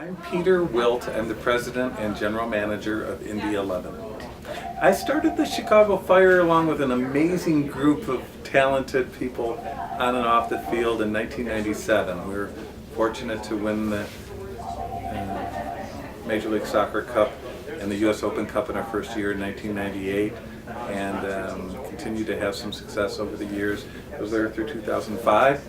I'm Peter Wilt. I'm the president and general manager of Indy 11. I started the Chicago Fire along with an amazing group of talented people on and off the field in 1997. We were fortunate to win the Major League Soccer Cup and the U.S. Open Cup in our first year in 1998, and continued to have some success over the years. I was there through 2005.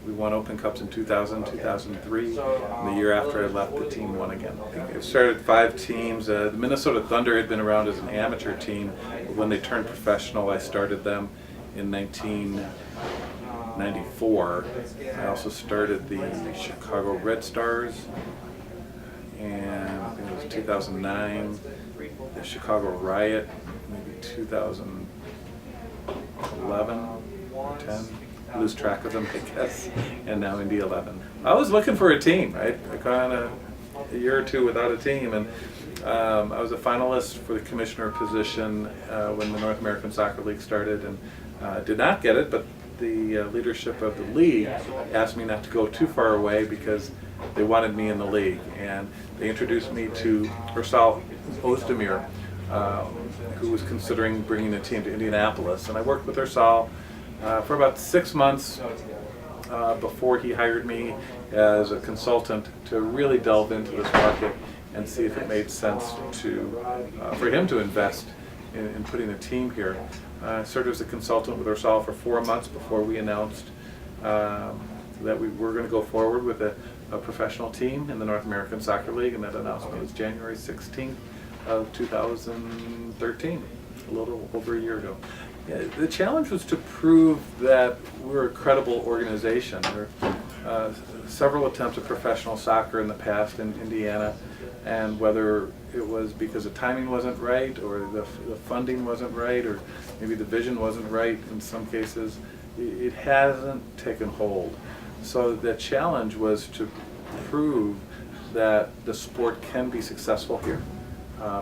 We won Open Cups in 2000, 2003, and the year after I left, the team won again. I started 5 teams. The Minnesota Thunder had been around as an amateur team. When they turned professional, I started them in 1994. I also started the Chicago Red Stars, and I think it was 2009, the Chicago Riot, maybe 2011, 10. Lose track of them, I guess, and now Indy 11. I was looking for a team, right? I got a year or two without a team, and I was a finalist for the commissioner position when the North American Soccer League started, and did not get it, but the leadership of the league asked me not to go too far away because they wanted me in the league, and they introduced me to Ursal Ozdemir, who was considering bringing a team to Indianapolis, and I worked with Ursal for about 6 months before he hired me as a consultant to really delve into this market and see if it made sense for him to invest in putting a team here. I served as a consultant with Ursal for 4 months before we announced that we were going to go forward with a professional team in the North American Soccer League, and that announcement was January 16th of 2013, a little over a year ago. Yeah, the challenge was to prove that we're a credible organization. There were several attempts at professional soccer in the past in Indiana, and whether it was because the timing wasn't right, or the funding wasn't right, or maybe the vision wasn't right in some cases, it hasn't taken hold. So the challenge was to prove that the sport can be successful here.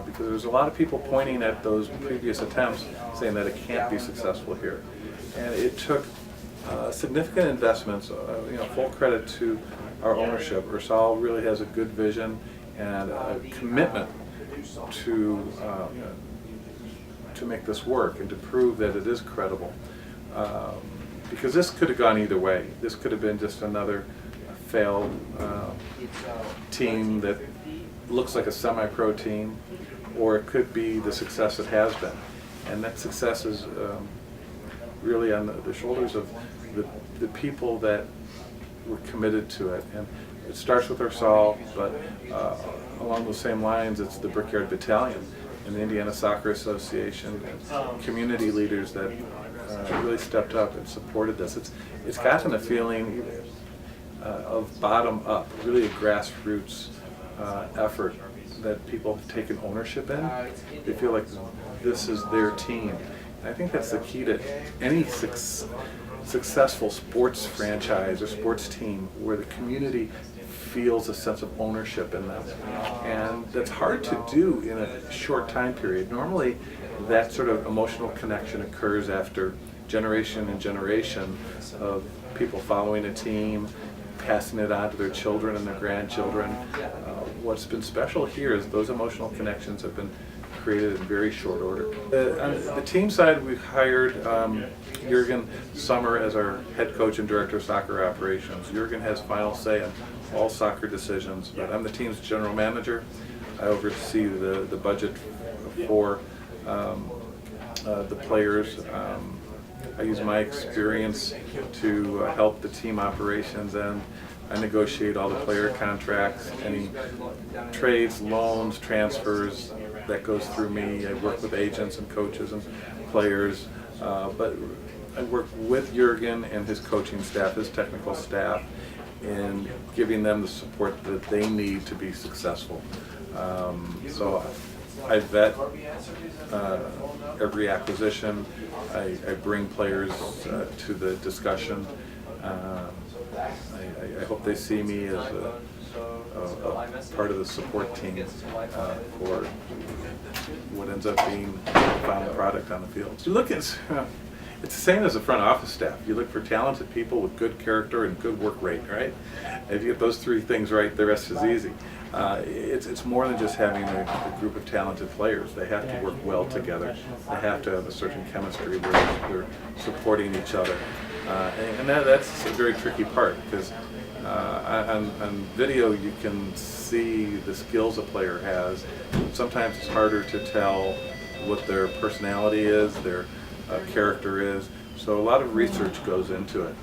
Because there's a lot of people pointing at those previous attempts saying that it can't be successful here. And it took significant investments, full credit to our ownership. Ursal really has a good vision and a commitment to make this work and to prove that it is credible. Because this could have gone either way. This could have been just another failed team that looks like a semi-pro team, or it could be the success it has been. And that success is really on the shoulders of the people that were committed to it. And it starts with Ursal, but along those same lines, it's the Brickyard Battalion and the Indiana Soccer Association, and community leaders that really stepped up and supported this. It's gotten a feeling of bottom up, really a grassroots effort that people have taken ownership in. They feel like this is their team. And I think that's the key to any successful sports franchise or sports team, where the community feels a sense of ownership in them. And that's hard to do in a short time period. Normally, that sort of emotional connection occurs after generation and generation of people following a team, passing it on to their children and their grandchildren. What's been special here is those emotional connections have been created in very short order. On the team side, we've hired Jürgen Sommer as our head coach and director of soccer operations. Jürgen has final say on all soccer decisions, but I'm the team's general manager. I oversee the budget for the players. I use my experience to help the team operations, and I negotiate all the player contracts, any trades, loans, transfers, that goes through me. I work with agents and coaches and players, but I work with Jürgen and his coaching staff, his technical staff, in giving them the support that they need to be successful. So I vet every acquisition. I bring players to the discussion. I hope they see me as a part of the support team for what ends up being the final product on the field. You look at It's the same as the front office staff. You look for talented people with good character and good work rate, right? If you get those three things right, the rest is easy. It's more than just having a group of talented players. They have to work well together. They have to have a certain chemistry where they're supporting each other. And that's a very tricky part, because on video you can see the skills a player has. Sometimes it's harder to tell what their personality is, their character is. So a lot of research goes into it.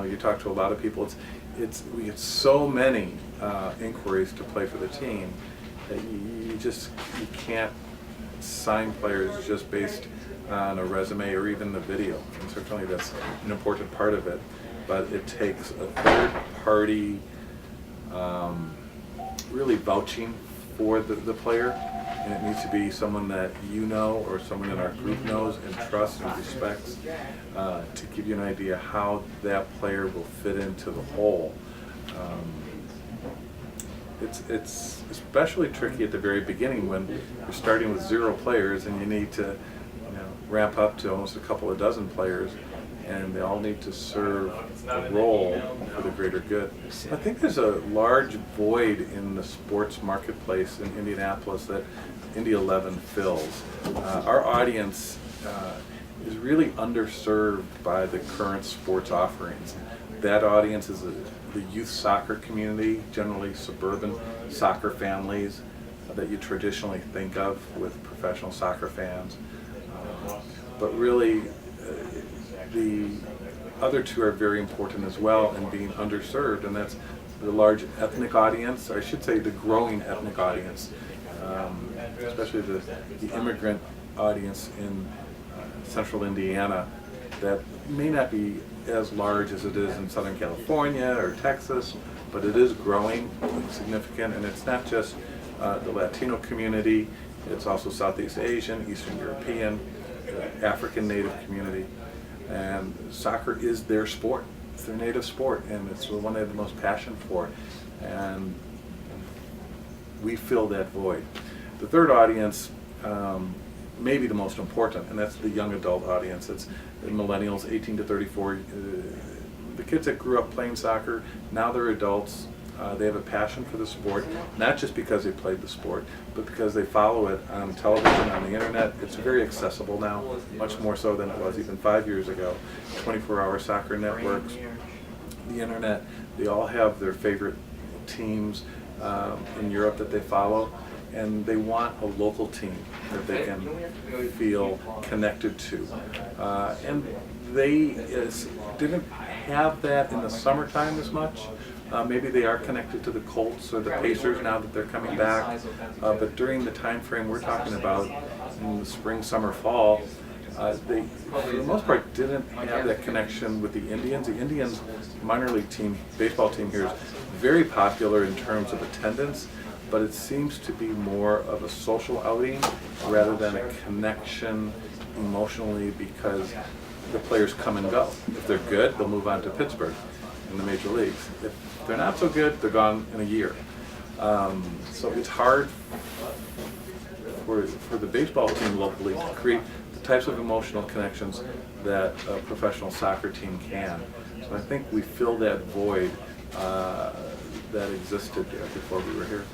You talk to a lot of people. We get so many inquiries to play for the team that you can't sign players just based on a resume or even the video. And certainly that's an important part of it, but it takes a third party really vouching for the player, and it needs to be someone that you know or someone in our group knows and trusts and respects, to give you an idea how that player will fit into the whole. It's especially tricky at the very beginning when you're starting with 0 players and you need to ramp up to almost a couple of dozen players, and they all need to serve a role for the greater good. I think there's a large void in the sports marketplace in Indianapolis that Indy 11 fills. Our audience is really underserved by the current sports offerings. That audience is the youth soccer community, generally suburban soccer families that you traditionally think of with professional soccer fans. But really, the other two are very important as well in being underserved, and that's the large ethnic audience, or I should say the growing ethnic audience, especially the immigrant audience in central Indiana, that may not be as large as it is in Southern California or Texas, but it is growing significant, and it's not just the Latino community, it's also Southeast Asian, Eastern European, African native community, and soccer is their sport. It's their native sport, and it's the one they have the most passion for, and we fill that void. The third audience may be the most important, and that's the young adult audience. It's the millennials, 18 to 34. The kids that grew up playing soccer, now they're adults. They have a passion for the sport, not just because they played the sport, but because they follow it on television, on the internet. It's very accessible now, much more so than it was even 5 years ago. 24-hour soccer networks, the internet, they all have their favorite teams in Europe that they follow, and they want a local team that they can feel connected to. And they didn't have that in the summertime as much. Maybe they are connected to the Colts or the Pacers now that they're coming back, but during the time frame we're talking about, in the spring, summer, fall, they, for the most part, didn't have that connection with the Indians. The Indians minor league team, baseball team here, is very popular in terms of attendance, but it seems to be more of a social outing rather than a connection emotionally, because the players come and go. If they're good, they'll move on to Pittsburgh in the major leagues. If they're not so good, they're gone in a year. So it's hard for the baseball team locally to create the types of emotional connections that a professional soccer team can. So I think we fill that void that existed before we were here.